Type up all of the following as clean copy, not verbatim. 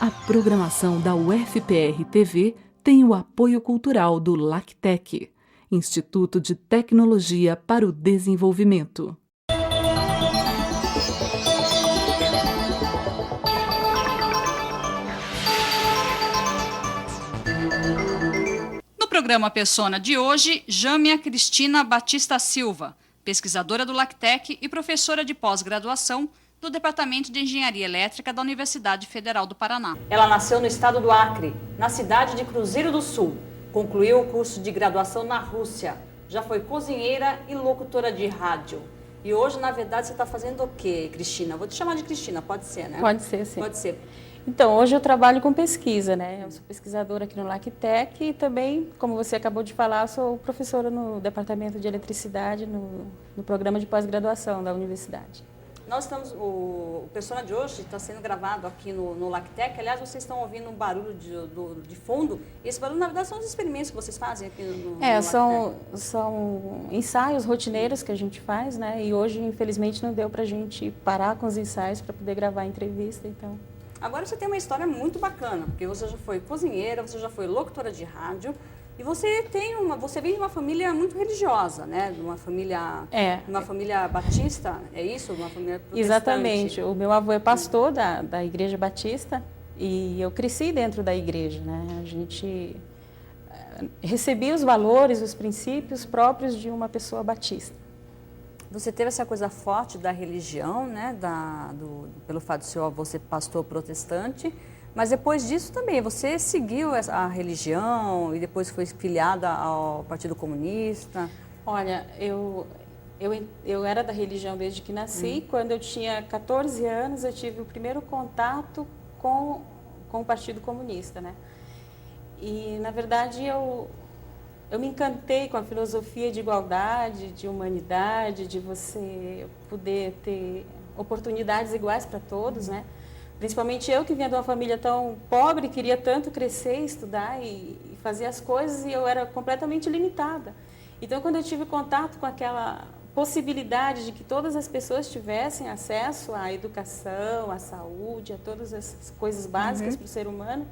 A programação da UFPR-TV tem o apoio cultural do LACTEC, Instituto de Tecnologia para o Desenvolvimento. No programa Persona de hoje, Jâmia Cristina Batista Silva, pesquisadora do LACTEC e professora de pós-graduação do Departamento de Engenharia Elétrica da Universidade Federal do Paraná. Ela nasceu no estado do Acre, na cidade de Cruzeiro do Sul. Concluiu o curso de graduação na Rússia. Já foi cozinheira e locutora de rádio. E hoje, na verdade, você está fazendo o quê, Cristina? Vou te chamar de Cristina, pode ser, né? Pode ser, sim. Pode ser. Então, hoje eu trabalho com pesquisa, né? Eu sou pesquisadora aqui no LACTEC e também, como você acabou de falar, sou professora no Departamento de Eletricidade, no programa de pós-graduação da universidade. Nós estamos, o Persona de hoje está sendo gravado aqui no LACTEC. Aliás, vocês estão ouvindo um barulho de fundo. E esse barulho, na verdade, são os experimentos que vocês fazem aqui no LACTEC. São ensaios rotineiros que a gente faz, né? E hoje, infelizmente, não deu para a gente parar com os ensaios para poder gravar a entrevista, então... Agora você tem uma história muito bacana, porque você já foi cozinheira, você já foi locutora de rádio, e você vem de uma família muito religiosa, né? De uma família batista, é isso? Uma família protestante. Exatamente. O meu avô é pastor da Igreja Batista e eu cresci dentro da igreja, né? A gente recebia os valores, os princípios próprios de uma pessoa batista. Você teve essa coisa forte da religião, né? Pelo fato de seu avô ser pastor protestante, mas depois disso também, você seguiu a religião e depois foi filiada ao Partido Comunista? Olha, eu era da religião desde que nasci. Quando eu tinha 14 anos, eu tive o primeiro contato com o Partido Comunista, né? E, na verdade, eu me encantei com a filosofia de igualdade, de humanidade, de você poder ter oportunidades iguais para todos, né? Principalmente eu que vinha de uma família tão pobre, queria tanto crescer, estudar e fazer as coisas, e eu era completamente limitada. Então, quando eu tive contato com aquela possibilidade de que todas as pessoas tivessem acesso à educação, à saúde, a todas as coisas básicas para o ser humano,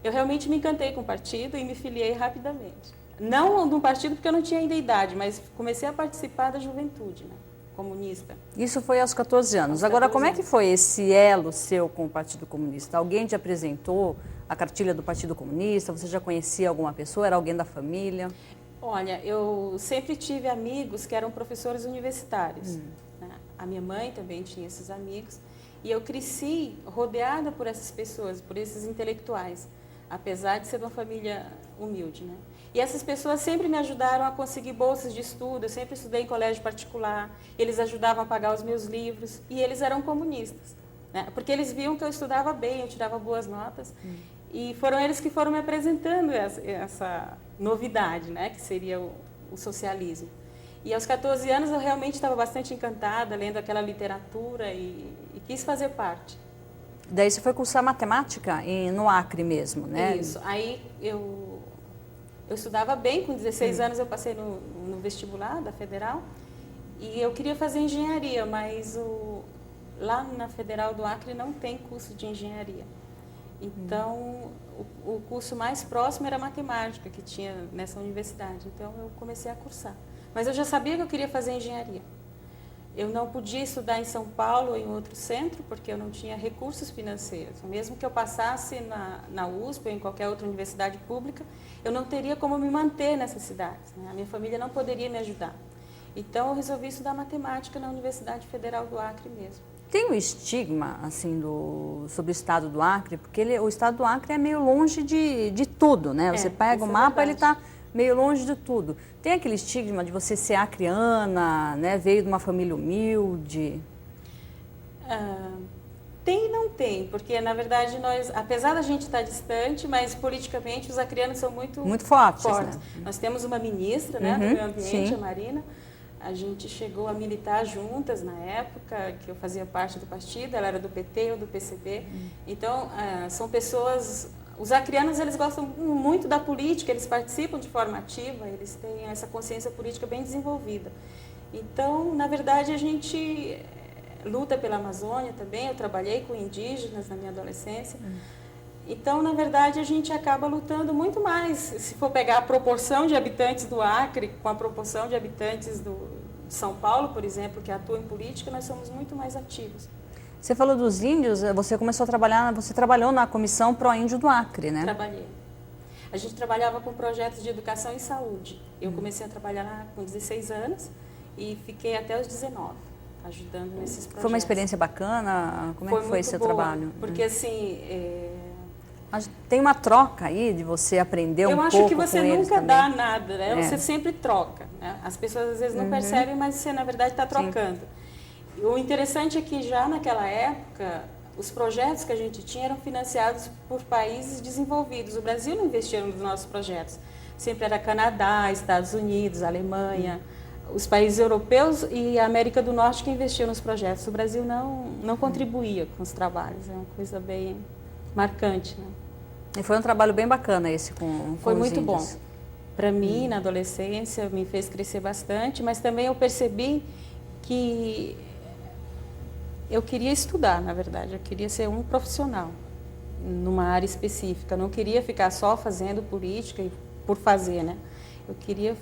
eu realmente me encantei com o partido e me filiei rapidamente. Não no partido porque eu não tinha ainda idade, mas comecei a participar da juventude, né? Comunista. Isso foi aos 14 anos. Agora, como é que foi esse elo seu com o Partido Comunista? Alguém te apresentou a cartilha do Partido Comunista? Você já conhecia alguma pessoa? Era alguém da família? Olha, eu sempre tive amigos que eram professores universitários. Né? A minha mãe também tinha esses amigos. E eu cresci rodeada por essas pessoas, por esses intelectuais, apesar de ser de uma família humilde, né? E essas pessoas sempre me ajudaram a conseguir bolsas de estudo. Eu sempre estudei em colégio particular. Eles ajudavam a pagar os meus livros. E eles eram comunistas, né? Porque eles viam que eu estudava bem, eu tirava boas notas. E foram eles que foram me apresentando essa novidade, né? Que seria o socialismo. E aos 14 anos eu realmente estava bastante encantada, lendo aquela literatura e quis fazer parte. Daí você foi cursar matemática no Acre mesmo, né? Isso. Aí eu estudava bem, com 16 anos eu passei no vestibular da Federal e eu queria fazer engenharia, mas lá na Federal do Acre não tem curso de engenharia. Então, o curso mais próximo era matemática que tinha nessa universidade, então eu comecei a cursar. Mas eu já sabia que eu queria fazer engenharia. Eu não podia estudar em São Paulo ou em outro centro, porque eu não tinha recursos financeiros. Mesmo que eu passasse na USP ou em qualquer outra universidade pública, eu não teria como me manter nessas cidades, né? A minha família não poderia me ajudar. Então, eu resolvi estudar matemática na Universidade Federal do Acre mesmo. Tem um estigma, assim, sobre o estado do Acre, porque o estado do Acre é meio longe de tudo, né? Você pega o mapa, ele está meio longe de tudo. Tem aquele estigma de você ser acreana, né? Veio de uma família humilde? Tem e não tem, porque na verdade nós, apesar da gente estar distante, mas politicamente os acreanos são muito fortes. Né? Nós temos uma ministra, né, do meio ambiente, a Marina. A gente chegou a militar juntas na época que eu fazia parte do partido, ela era do PT ou do PCB. Então, são pessoas... Os acreanos, eles gostam muito da política, eles participam de forma ativa, eles têm essa consciência política bem desenvolvida. Então, na verdade, a gente luta pela Amazônia também. Eu trabalhei com indígenas na minha adolescência. Então, na verdade, a gente acaba lutando muito mais. Se for pegar a proporção de habitantes do Acre com a proporção de habitantes de São Paulo, por exemplo, que atuam em política, nós somos muito mais ativos. Você falou dos índios, você começou a trabalhar, você trabalhou na Comissão Pró-Índio do Acre, né? Trabalhei. A gente trabalhava com projetos de educação e saúde. Eu comecei a trabalhar lá com 16 anos e fiquei até os 19, ajudando nesses projetos. Foi uma experiência bacana? Como é que foi seu trabalho? Porque assim... Tem uma troca aí de você aprender um pouco com eles. Eu acho que você nunca também. dá nada, né? Você sempre troca, né? As pessoas às vezes não percebem, mas você na verdade está trocando. Sim. O interessante é que já naquela época, os projetos que a gente tinha eram financiados por países desenvolvidos. O Brasil não investia nos nossos projetos. Sempre era Canadá, Estados Unidos, Alemanha, os países europeus e a América do Norte que investiam nos projetos. O Brasil não contribuía com os trabalhos. É uma coisa bem marcante, né? E foi um trabalho bem bacana esse com Foi os muito índios. bom. Para mim, na adolescência, me fez crescer bastante, mas também eu percebi que eu queria estudar, na verdade. Eu queria ser um profissional numa área específica. Não queria ficar só fazendo política e por fazer, né? Eu queria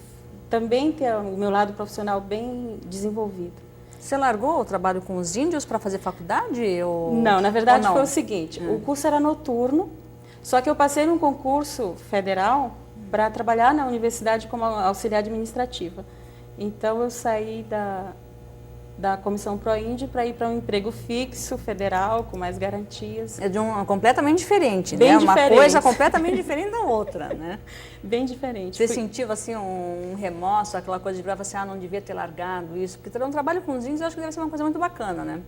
também ter o meu lado profissional bem desenvolvido. Você largou o trabalho com os índios para fazer faculdade? Não, na verdade não? Foi o seguinte, o curso era noturno, só que eu passei num concurso federal para trabalhar na universidade como auxiliar administrativa. Então eu saí da Comissão Pró-Índio para ir para um emprego fixo, federal, com mais garantias. É de completamente diferente, Bem né? diferente. Uma coisa completamente diferente da outra, né? Bem diferente. Você sentiu assim um remorso, aquela coisa de assim, não devia ter largado isso? Porque um trabalho com os índios eu acho que deve ser uma coisa muito bacana, né?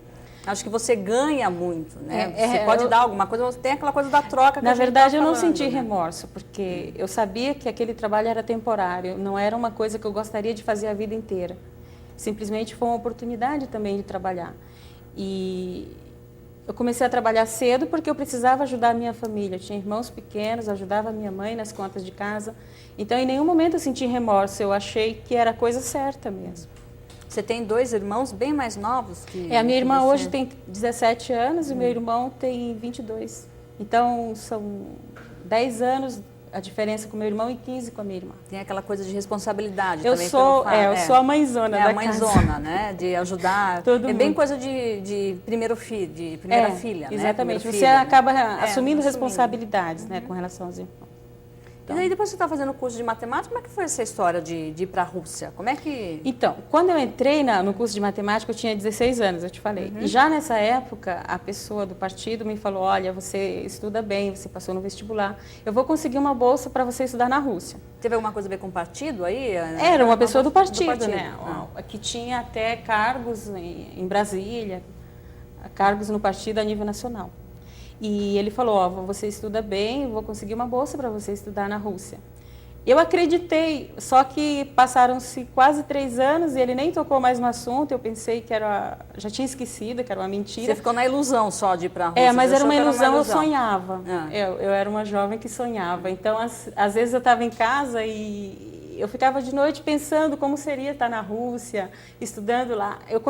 Acho que você ganha muito, né? Você pode dar alguma coisa, você tem aquela coisa da troca que Na a gente verdade, tá eu não falando, senti né? remorso, porque eu sabia que aquele trabalho era temporário, não era uma coisa que eu gostaria de fazer a vida inteira. Simplesmente foi uma oportunidade também de trabalhar. E eu comecei a trabalhar cedo porque eu precisava ajudar a minha família. Eu tinha irmãos pequenos, ajudava a minha mãe nas contas de casa. Então, em nenhum momento eu senti remorso, eu achei que era a coisa certa mesmo. Você tem 2 irmãos bem mais novos que A minha irmã você? hoje tem 17 anos e meu irmão tem 22. Então, são 10 anos a diferença com meu irmão e 15 com a minha irmã. Tem aquela coisa de responsabilidade Eu também. sou a mãezona da a mãezona, casa. né? De ajudar. Todo bem mundo. coisa de primeira filha, né? Exatamente. Primeiro Você filho. acaba assumindo assumindo. responsabilidades, né, com relação aos irmãos. E daí depois você está fazendo curso de matemática, como é que foi essa história de ir para a Rússia? Como é que... Então, quando eu entrei no curso de matemática, eu tinha 16 anos, eu te falei. E já nessa época, a pessoa do partido me falou, olha, você estuda bem, você passou no vestibular, eu vou conseguir uma bolsa para você estudar na Rússia. Teve alguma coisa a ver com o partido aí? Era uma pessoa do partido, né? né? Que tinha até cargos em Brasília, cargos no partido a nível nacional. E ele falou, você estuda bem, eu vou conseguir uma bolsa para você estudar na Rússia. Eu acreditei, só que passaram-se quase 3 anos e ele nem tocou mais no assunto, eu pensei que já tinha esquecido, que era uma mentira. Você ficou na ilusão só de ir para a Rússia? Mas era uma ilusão, eu sonhava. Ah. Eu era uma jovem que sonhava. Então, às vezes eu estava em casa e eu ficava de noite pensando como seria estar na Rússia, estudando lá. Eu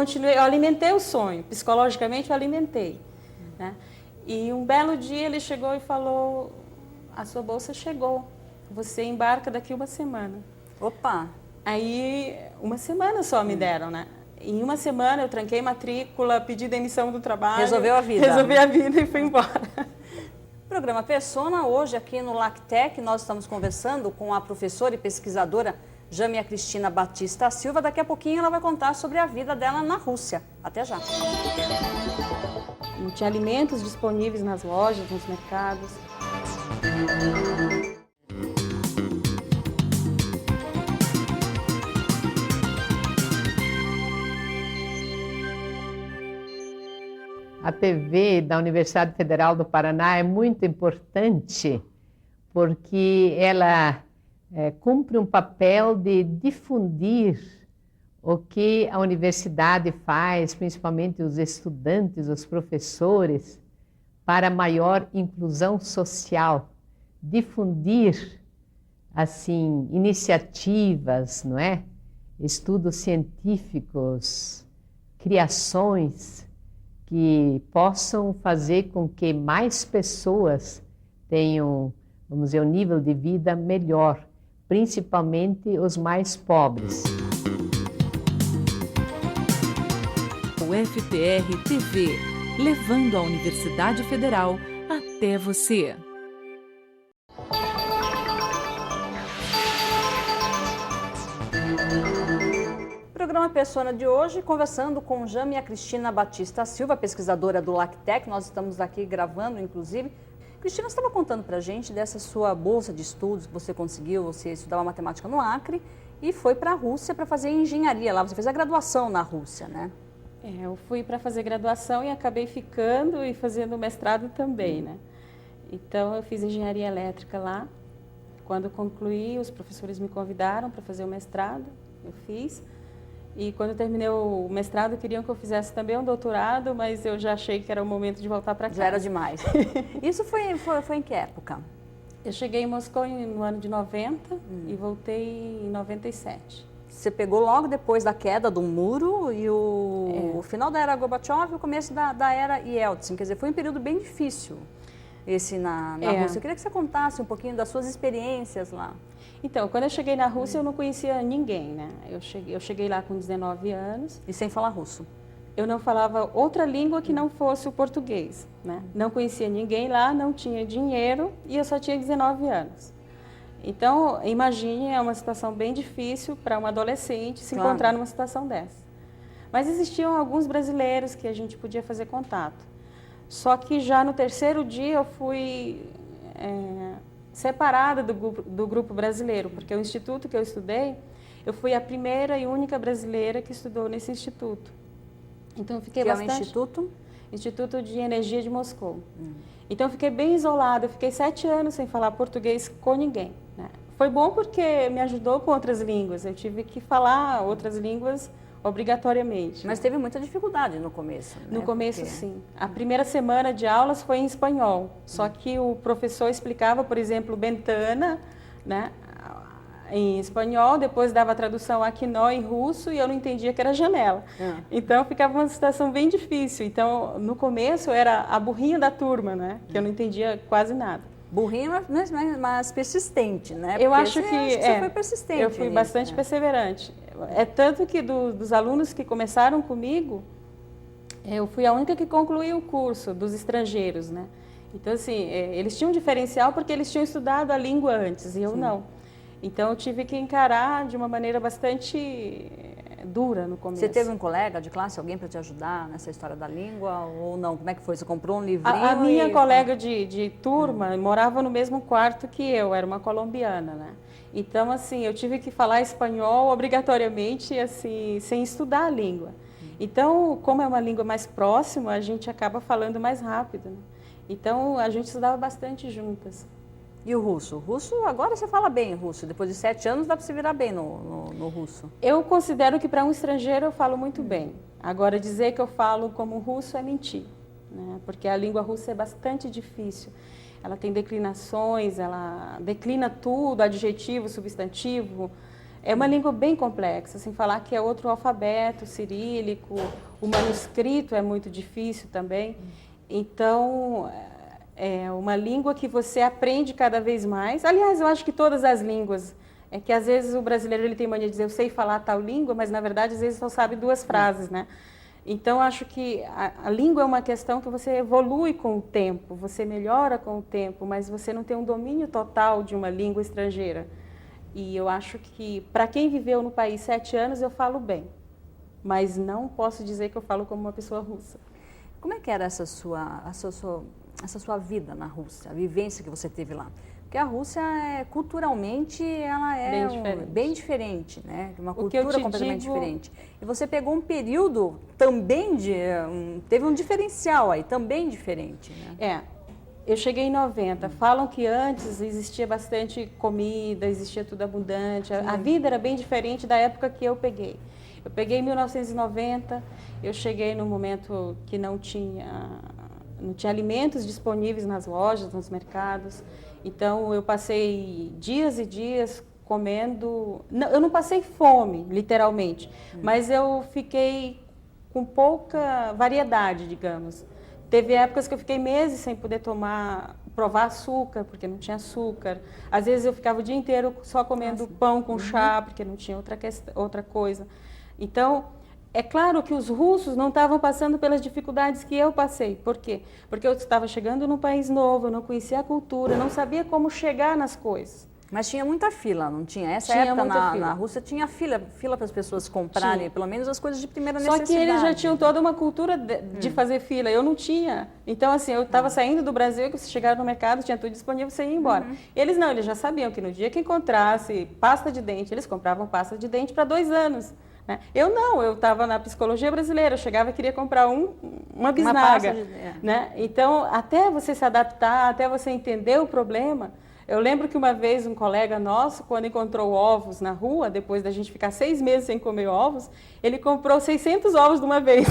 alimentei o sonho, psicologicamente eu alimentei, né? E um belo dia ele chegou e falou, a sua bolsa chegou, você embarca daqui 1 semana. Opa! Aí, 1 semana só me deram, né? Em 1 semana eu tranquei matrícula, pedi demissão do trabalho. Resolveu a vida. Resolvi a vida e fui embora. Programa Persona, hoje aqui no LACTEC, nós estamos conversando com a professora e pesquisadora Jâmia Cristina Batista Silva. Daqui a pouquinho ela vai contar sobre a vida dela na Rússia. Até já! Não tinha alimentos disponíveis nas lojas, nos mercados. A TV da Universidade Federal do Paraná é muito importante porque ela cumpre um papel de difundir o que a universidade faz, principalmente os estudantes, os professores, para maior inclusão social, difundir assim iniciativas, não é? Estudos científicos, criações que possam fazer com que mais pessoas tenham, vamos dizer, um nível de vida melhor, principalmente os mais pobres. UFPR TV, levando a Universidade Federal até você. Programa Persona de hoje, conversando com Jâmia Cristina Batista Silva, pesquisadora do LACTEC. Nós estamos aqui gravando, inclusive. Cristina, você estava contando para a gente dessa sua bolsa de estudos que você conseguiu. Você estudava matemática no Acre e foi para a Rússia para fazer engenharia lá. Você fez a graduação na Rússia, né? Eu fui para fazer graduação e acabei ficando e fazendo mestrado também, né? Então, eu fiz engenharia elétrica lá. Quando concluí, os professores me convidaram para fazer o mestrado. Eu fiz. E quando eu terminei o mestrado, queriam que eu fizesse também um doutorado, mas eu já achei que era o momento de voltar para casa. Já era demais. Isso foi em que época? Eu cheguei em Moscou no ano de 90 e voltei em 97. Você pegou logo depois da queda do muro e o final da era Gorbachev e o começo da era Yeltsin. Quer dizer, foi um período bem difícil esse na Rússia. Eu queria que você contasse um pouquinho das suas experiências lá. Então, quando eu cheguei na Rússia, eu não conhecia ninguém, né? Eu cheguei lá com 19 anos. E sem falar russo? Eu não falava outra língua que não fosse o português, né? Não conhecia ninguém lá, não tinha dinheiro e eu só tinha 19 anos. Então, imagine, é uma situação bem difícil para uma adolescente se encontrar numa situação dessa. Mas existiam alguns brasileiros que a gente podia fazer contato. Só que já no terceiro dia eu fui separada do grupo brasileiro, porque o instituto que eu estudei, eu fui a primeira e única brasileira que estudou nesse instituto. Então eu fiquei bastante... Que é o instituto? Instituto de Energia de Moscou. Então eu fiquei bem isolada, eu fiquei 7 anos sem falar português com ninguém, né? Foi bom porque me ajudou com outras línguas, eu tive que falar outras línguas obrigatoriamente. Mas teve muita dificuldade no começo, né? No começo, sim. A primeira semana de aulas foi em espanhol, só que o professor explicava, por exemplo, ventana, né, em espanhol, depois dava a tradução aquinó em russo e eu não entendia que era janela. Então ficava uma situação bem difícil. Então, no começo, eu era a burrinha da turma, né, que eu não entendia quase nada. Burrinha, mas persistente, né? Porque eu acho que você foi persistente. Eu fui bastante perseverante. É tanto que dos alunos que começaram comigo, eu fui a única que concluiu o curso dos estrangeiros, né? Então, assim, eles tinham um diferencial porque eles tinham estudado a língua antes e eu não. Então, eu tive que encarar de uma maneira bastante dura no começo. Você teve um colega de classe, alguém para te ajudar nessa história da língua ou não? Como é que foi? Você comprou um livrinho? A minha colega de turma morava no mesmo quarto que eu, era uma colombiana, né? Então, assim, eu tive que falar espanhol obrigatoriamente, assim, sem estudar a língua. Então, como é uma língua mais próxima, a gente acaba falando mais rápido, né? Então, a gente estudava bastante juntas. E o russo? O russo, agora você fala bem russo. Depois de 7 anos, dá para se virar bem no russo. Eu considero que para um estrangeiro eu falo muito bem. Agora, dizer que eu falo como russo é mentir, né? Porque a língua russa é bastante difícil. Ela tem declinações, ela declina tudo, adjetivo, substantivo. É uma língua bem complexa, sem falar que é outro alfabeto cirílico, o manuscrito é muito difícil também. Então, é uma língua que você aprende cada vez mais. Aliás, eu acho que todas as línguas, é que às vezes o brasileiro ele tem mania de dizer eu sei falar tal língua, mas na verdade às vezes só sabe 2 frases, né? Então, acho que a língua é uma questão que você evolui com o tempo, você melhora com o tempo, mas você não tem um domínio total de uma língua estrangeira. E eu acho que, para quem viveu no país 7 anos, eu falo bem, mas não posso dizer que eu falo como uma pessoa russa. Como é que era essa sua vida na Rússia, a vivência que você teve lá? Porque a Rússia, culturalmente, ela é bem diferente, né? Uma cultura completamente diferente. E você pegou um período também teve um diferencial aí, também diferente, né? Eu cheguei em 90. Falam que antes existia bastante comida, existia tudo abundante. A vida era bem diferente da época que eu peguei. Eu peguei em 1990, eu cheguei num momento que não tinha alimentos disponíveis nas lojas, nos mercados. Então, eu passei dias e dias comendo... eu não passei fome, literalmente, mas eu fiquei com pouca variedade, digamos. Teve épocas que eu fiquei meses sem poder tomar provar açúcar, porque não tinha açúcar. Às vezes eu ficava o dia inteiro só comendo pão com chá, porque não tinha outra coisa. Então, é claro que os russos não estavam passando pelas dificuldades que eu passei. Por quê? Porque eu estava chegando num país novo, eu não conhecia a cultura, não sabia como chegar nas coisas. Mas tinha muita fila, não tinha? Essa Tinha época muita fila. na Rússia tinha fila para as pessoas comprarem, Tinha. pelo menos as coisas de primeira Só necessidade. que eles já tinham toda uma cultura de fazer fila, eu não tinha. Então, assim, eu estava saindo do Brasil, que você chegava no mercado, tinha tudo disponível, você ia embora. Eles não, eles já sabiam que no dia que encontrasse pasta de dente, eles compravam pasta de dente para 2 anos. Né? Eu não, eu estava na psicologia brasileira, eu chegava e queria comprar uma bisnaga. Né? Então, até você se adaptar, até você entender o problema. Eu lembro que uma vez um colega nosso, quando encontrou ovos na rua, depois da gente ficar 6 meses sem comer ovos, ele comprou 600 ovos de uma vez.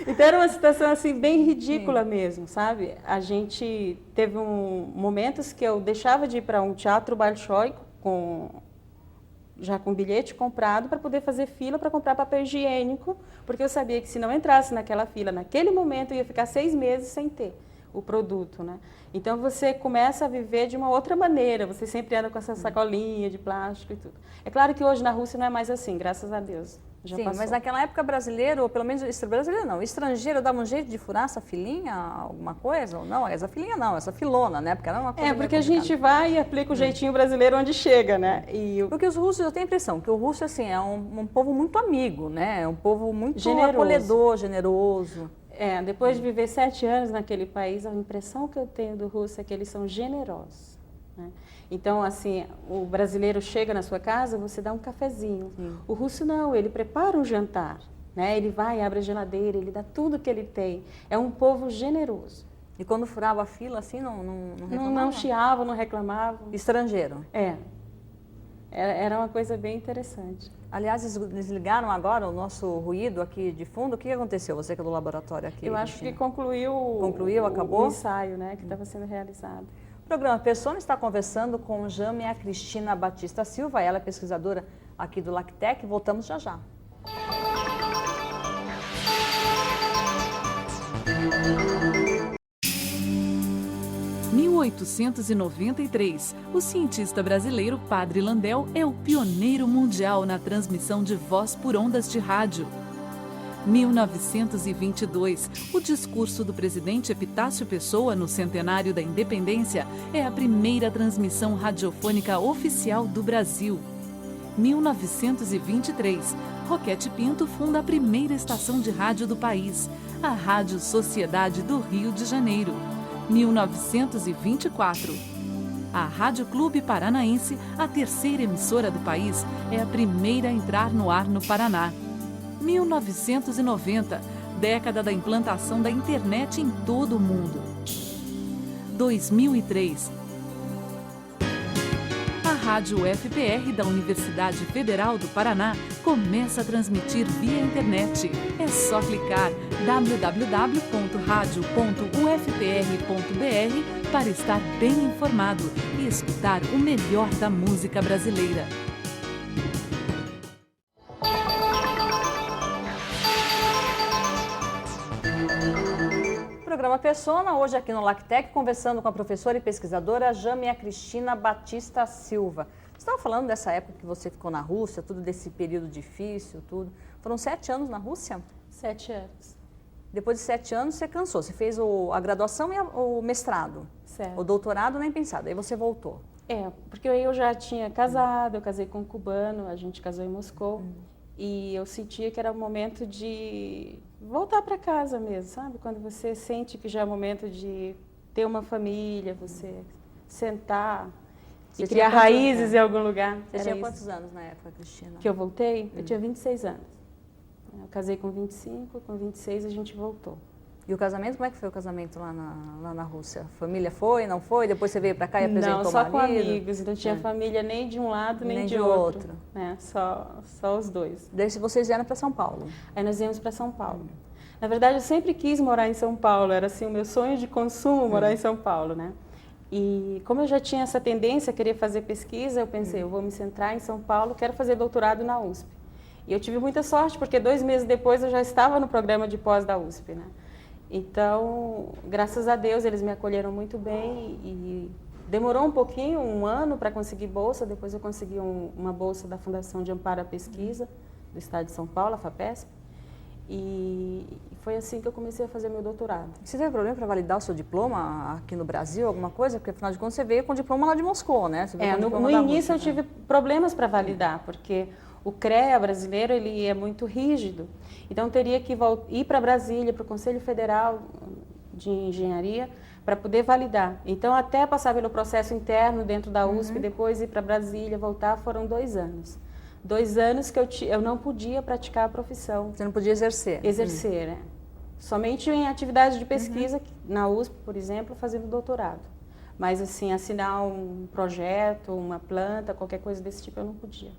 Então era uma situação assim bem ridícula mesmo, sabe? A gente teve momentos que eu deixava de ir para um teatro Bolshoi já com bilhete comprado para poder fazer fila para comprar papel higiênico, porque eu sabia que se não entrasse naquela fila, naquele momento, eu ia ficar 6 meses sem ter o produto, né? Então você começa a viver de uma outra maneira, você sempre anda com essa sacolinha de plástico e tudo. É claro que hoje na Rússia não é mais assim, graças a Deus. Já Sim, passou. mas naquela época brasileiro, ou pelo menos brasileiro não, estrangeiro dava um jeito de furar essa filinha, alguma coisa? Ou não, essa filinha não, essa filona, né? Porque era uma coisa porque a gente vai e aplica o jeitinho brasileiro onde chega, né? Porque os russos, eu tenho a impressão que o russo assim, é um povo muito amigo, né? É um povo muito Generoso. acolhedor, generoso. Depois de viver 7 anos naquele país, a impressão que eu tenho do russo é que eles são generosos. Né? Então, assim, o brasileiro chega na sua casa, você dá um cafezinho. O russo não, ele prepara um jantar. Né? Ele vai, abre a geladeira, ele dá tudo que ele tem. É um povo generoso. E quando furava a fila, assim, não reclamava? Não chiava, não reclamava. Estrangeiro? Era uma coisa bem interessante. Aliás, eles ligaram agora o nosso ruído aqui de fundo. O que aconteceu? Você que é do laboratório aqui. Eu acho que concluiu acabou? O ensaio, né, que estava sendo realizado. O programa Persona está conversando com Jâmia Cristina Batista Silva, ela é pesquisadora aqui do LACTEC. Voltamos já já. 1893, o cientista brasileiro Padre Landel é o pioneiro mundial na transmissão de voz por ondas de rádio. 1922, o discurso do presidente Epitácio Pessoa no centenário da independência é a primeira transmissão radiofônica oficial do Brasil. 1923, Roquete Pinto funda a primeira estação de rádio do país, a Rádio Sociedade do Rio de Janeiro. 1924. A Rádio Clube Paranaense, a terceira emissora do país, é a primeira a entrar no ar no Paraná. 1990, década da implantação da internet em todo o mundo. 2003. A Rádio UFPR da Universidade Federal do Paraná começa a transmitir via internet. É só clicar www.radio.ufpr.br para estar bem informado e escutar o melhor da música brasileira. Programa Persona, hoje aqui no LACTEC, conversando com a professora e pesquisadora Jâmia Cristina Batista Silva. Você estava falando dessa época que você ficou na Rússia, tudo desse período difícil, tudo. Foram 7 anos na Rússia? 7 anos. Depois de 7 anos você cansou, você fez a graduação e o mestrado. Certo. O doutorado nem pensado, aí você voltou. Porque eu já tinha casado, eu casei com um cubano, a gente casou em Moscou. E eu sentia que era o momento de voltar para casa mesmo, sabe? Quando você sente que já é o momento de ter uma família, você sentar e criar raízes em algum lugar. Você tinha quantos anos na época, Cristina? Que eu voltei? Eu tinha 26 anos. Eu casei com 25, com 26 a gente voltou. E o casamento, como é que foi o casamento lá na Rússia? A família foi, não foi? Depois você veio para cá e apresentou o marido? Não, só com amigos, não tinha família nem de um lado nem de outro. Só os dois. Daí vocês vieram para São Paulo? Aí nós viemos para São Paulo. Na verdade, eu sempre quis morar em São Paulo, era assim o meu sonho de consumo morar em São Paulo, né? E como eu já tinha essa tendência a querer fazer pesquisa, eu pensei, eu vou me centrar em São Paulo, quero fazer doutorado na USP. E eu tive muita sorte, porque 2 meses depois eu já estava no programa de pós da USP, né? Então, graças a Deus, eles me acolheram muito bem e demorou um pouquinho, 1 ano para conseguir bolsa. Depois eu consegui uma bolsa da Fundação de Amparo à Pesquisa do Estado de São Paulo, a FAPESP. E foi assim que eu comecei a fazer meu doutorado. Você teve problema para validar o seu diploma aqui no Brasil, alguma coisa? Porque afinal de contas você veio com o diploma lá de Moscou, né? Você veio No início eu tive problemas para validar, porque o CREA brasileiro ele é muito rígido. Então teria que ir para Brasília, para o Conselho Federal de Engenharia, para poder validar. Então até passar pelo processo interno dentro da USP, depois ir para Brasília, voltar, foram 2 anos. 2 anos que eu não podia praticar a profissão. Você não podia exercer? Exercer, né? Somente em atividades de pesquisa, na USP, por exemplo, fazendo doutorado. Mas, assim, assinar um projeto, uma planta, qualquer coisa desse tipo, eu não podia.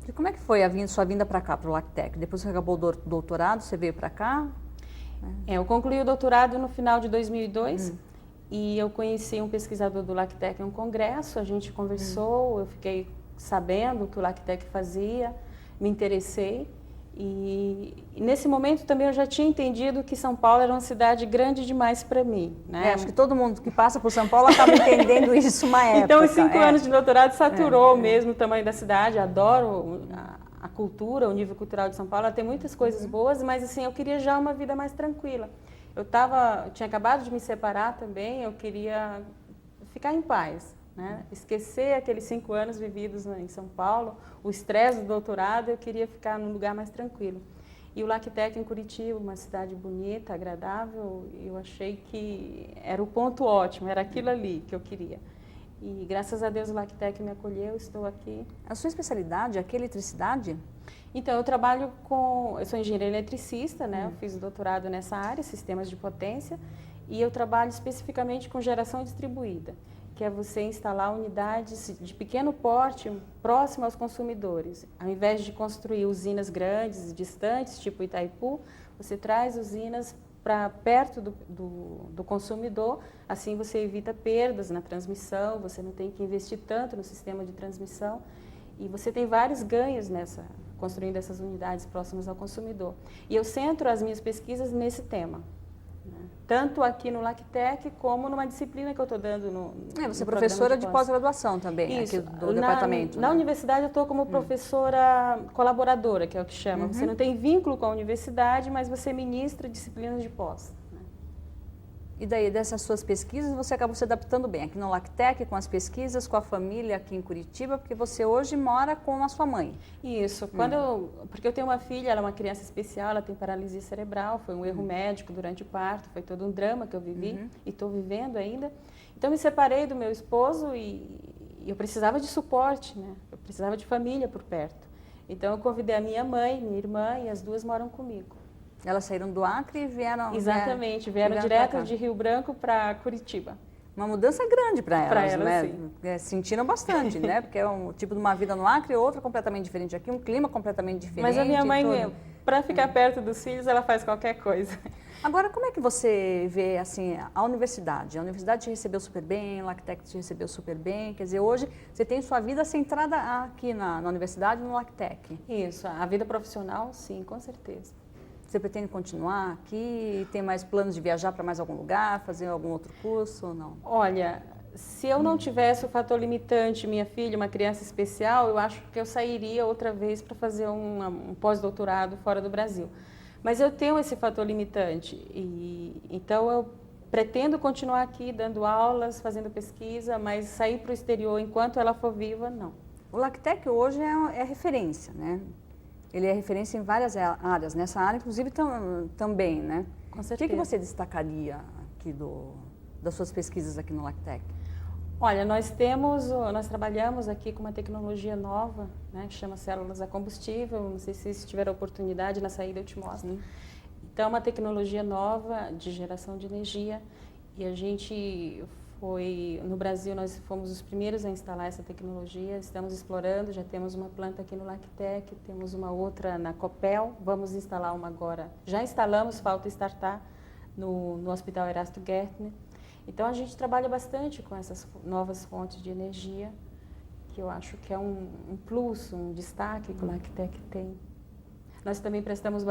E como é que foi sua vinda para cá, para o LACTEC? Depois que você acabou o doutorado, você veio para cá? Eu concluí o doutorado no final de 2002 e eu conheci um pesquisador do LACTEC em um congresso, a gente conversou, eu fiquei sabendo o que o LACTEC fazia, me interessei. E nesse momento também eu já tinha entendido que São Paulo era uma cidade grande demais para mim, né? Acho que todo mundo que passa por São Paulo acaba entendendo isso uma época. Então, os 5 anos de doutorado saturou mesmo o tamanho da cidade. Adoro a cultura, o nível cultural de São Paulo. Ela tem muitas coisas boas, mas assim, eu queria já uma vida mais tranquila. Eu tinha acabado de me separar também, eu queria ficar em paz. Né? Esquecer aqueles 5 anos vividos em São Paulo, o estresse do doutorado, eu queria ficar num lugar mais tranquilo. E o LACTEC em Curitiba, uma cidade bonita, agradável, eu achei que era o ponto ótimo, era aquilo ali que eu queria. E graças a Deus o LACTEC me acolheu, estou aqui. A sua especialidade é aqui, eletricidade? Então, eu sou engenheira eletricista, né? Eu fiz o doutorado nessa área, sistemas de potência, e eu trabalho especificamente com geração distribuída, que é você instalar unidades de pequeno porte próximo aos consumidores. Ao invés de construir usinas grandes, distantes, tipo Itaipu, você traz usinas para perto do consumidor, assim você evita perdas na transmissão, você não tem que investir tanto no sistema de transmissão e você tem vários ganhos construindo essas unidades próximas ao consumidor. E eu centro as minhas pesquisas nesse tema. Tanto aqui no LACTEC, como numa disciplina que eu estou dando no Você é professora de pós-graduação também, Isso, aqui do departamento. Na universidade eu estou como professora colaboradora, que é o que chama. Você não tem vínculo com a universidade, mas você ministra disciplinas de pós. E daí, dessas suas pesquisas, você acabou se adaptando bem aqui no LACTEC, com as pesquisas, com a família aqui em Curitiba, porque você hoje mora com a sua mãe. Isso, porque eu tenho uma filha, ela é uma criança especial, ela tem paralisia cerebral, foi um erro médico durante o parto, foi todo um drama que eu vivi e estou vivendo ainda. Então, me separei do meu esposo e eu precisava de suporte, né? Eu precisava de família por perto. Então, eu convidei a minha mãe, minha irmã, e as duas moram comigo. Elas saíram do Acre e vieram... Exatamente, vieram direto de Rio Branco para Curitiba. Uma mudança grande para elas, né? Sim. Sentiram bastante, né? Porque é um tipo de uma vida no Acre, outra completamente diferente aqui, um clima completamente diferente. Mas a minha mãe, para ficar perto dos filhos, ela faz qualquer coisa. Agora, como é que você vê, assim, a universidade? A universidade te recebeu super bem, o LACTEC te recebeu super bem, quer dizer, hoje você tem sua vida centrada aqui na universidade, no LACTEC. Isso, a vida profissional, sim, com certeza. Você pretende continuar aqui? Tem mais planos de viajar para mais algum lugar, fazer algum outro curso ou não? Olha, se eu não tivesse o fator limitante, minha filha, uma criança especial, eu acho que eu sairia outra vez para fazer um pós-doutorado fora do Brasil. Mas eu tenho esse fator limitante, então eu pretendo continuar aqui dando aulas, fazendo pesquisa, mas sair para o exterior enquanto ela for viva, não. O LACTEC hoje é referência, né? Ele é referência em várias áreas, nessa área inclusive também, né? Com certeza. O que você destacaria aqui das suas pesquisas aqui no LACTEC? Olha, nós trabalhamos aqui com uma tecnologia nova, né, que chama células a combustível, não sei se tiver a oportunidade, na saída eu te mostro. Sim. Então, é uma tecnologia nova de geração de energia e a gente no Brasil nós fomos os primeiros a instalar essa tecnologia, estamos explorando, já temos uma planta aqui no LACTEC, temos uma outra na Copel, vamos instalar uma agora, já instalamos, falta startar no Hospital Erasto Gärtner. Então a gente trabalha bastante com essas novas fontes de energia, que eu acho que é um plus, um destaque que o LACTEC tem. Nós também prestamos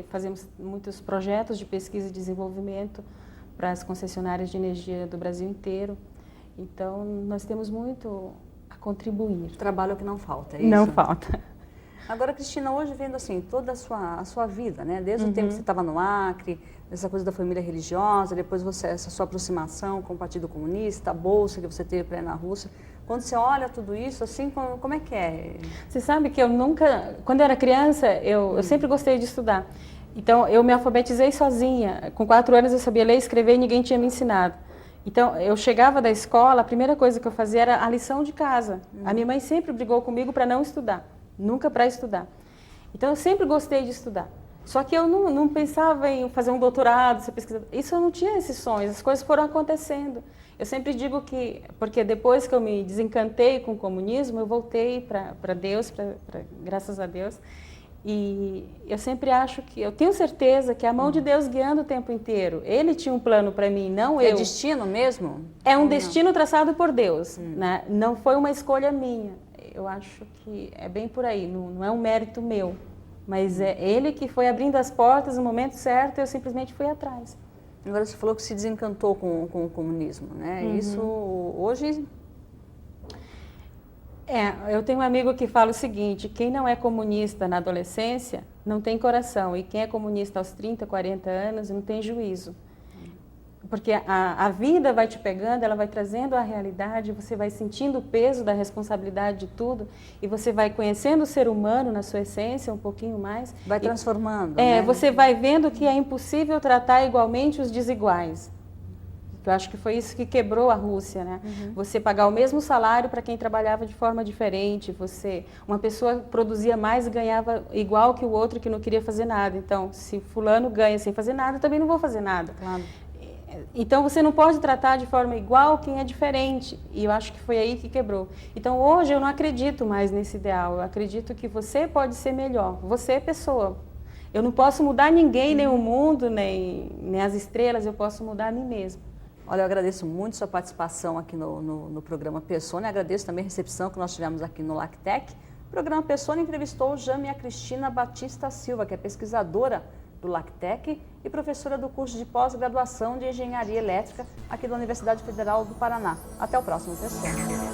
fazemos muitos projetos de pesquisa e desenvolvimento para as concessionárias de energia do Brasil inteiro. Então, nós temos muito a contribuir. Trabalho que não falta, é isso? Não falta. Agora, Cristina, hoje vendo assim, toda a sua vida, né? Desde o tempo que você estava no Acre, essa coisa da família religiosa, depois essa sua aproximação com o Partido Comunista, a bolsa que você teve para ir na Rússia. Quando você olha tudo isso, assim, como é que é? Você sabe que quando eu era criança, eu sempre gostei de estudar. Então, eu me alfabetizei sozinha. Com 4 anos eu sabia ler e escrever e ninguém tinha me ensinado. Então, eu chegava da escola, a primeira coisa que eu fazia era a lição de casa. A minha mãe sempre brigou comigo para não estudar, nunca para estudar. Então, eu sempre gostei de estudar. Só que eu não pensava em fazer um doutorado, ser pesquisadora. Isso eu não tinha esses sonhos, as coisas foram acontecendo. Eu sempre digo que, porque depois que eu me desencantei com o comunismo, eu voltei para Deus, graças a Deus. E eu sempre acho eu tenho certeza que é a mão de Deus guiando o tempo inteiro. Ele tinha um plano para mim, não eu. É destino mesmo? É um destino traçado por Deus, né? Não foi uma escolha minha. Eu acho que é bem por aí, não é um mérito meu. Mas é Ele que foi abrindo as portas no momento certo e eu simplesmente fui atrás. Agora você falou que se desencantou com o comunismo, né? Isso hoje... Eu tenho um amigo que fala o seguinte: quem não é comunista na adolescência não tem coração, e quem é comunista aos 30, 40 anos não tem juízo. Porque a vida vai te pegando, ela vai trazendo a realidade, você vai sentindo o peso da responsabilidade de tudo, e você vai conhecendo o ser humano na sua essência um pouquinho mais. Vai transformando, né? Você vai vendo que é impossível tratar igualmente os desiguais. Eu acho que foi isso que quebrou a Rússia, né? Você pagar o mesmo salário para quem trabalhava de forma diferente, uma pessoa produzia mais e ganhava igual que o outro que não queria fazer nada. Então, se fulano ganha sem fazer nada, eu também não vou fazer nada. Claro. Então, você não pode tratar de forma igual quem é diferente. E eu acho que foi aí que quebrou. Então, hoje eu não acredito mais nesse ideal. Eu acredito que você pode ser melhor. Você é pessoa. Eu não posso mudar ninguém, nem o mundo, nem as estrelas. Eu posso mudar a mim mesma. Olha, eu agradeço muito sua participação aqui no programa Persona, agradeço também a recepção que nós tivemos aqui no LACTEC. O programa Persona entrevistou Jâmia Cristina Batista Silva, que é pesquisadora do LACTEC e professora do curso de pós-graduação de Engenharia Elétrica aqui da Universidade Federal do Paraná. Até o próximo Persona.